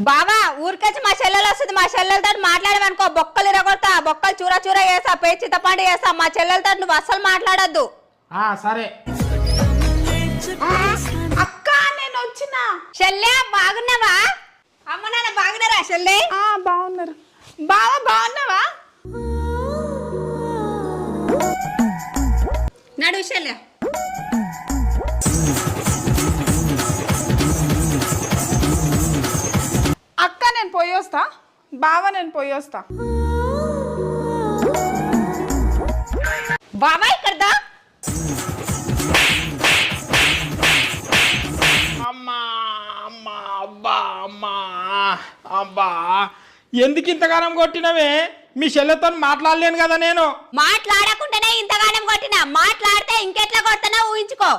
బావా ఊరికొచ్చి మా చెల్లెలు వస్తుంది, మా చెల్లెలతో మాట్లాడమనుకో బొక్కలు ఇరగొడతా, బొక్కలు చూర చూర చేస్తా, పేరు చిత్తపాండి చేస్తా. మా చెల్లెలతో నువ్వు అస్సలు మాట్లాడద్దు. సరే అక్క నేను వచ్చిన. చెల్లె బాగున్నావా? అమ్మ నాన్న బాగున్నారా? చెల్లె బాగున్నారు. బావా బాగున్నావా? నడు చెల్లె. అక్క నేను పోయి వస్తా. బావా నేను పోయి వస్తా. బావా ఇక్కడదా. అమ్మా అమ్మా అబ్బా అమ్మా అబ్బా ఎందుకు ఇంతగానం కొట్టినవే? మీ చెల్లెతో మాట్లాడలేను కదా నేను. మాట్లాడకుండానే ఇంతగానం కొట్టినా, మాట్లాడితే ఇంకెట్లా కొడతానో ఊహించుకో.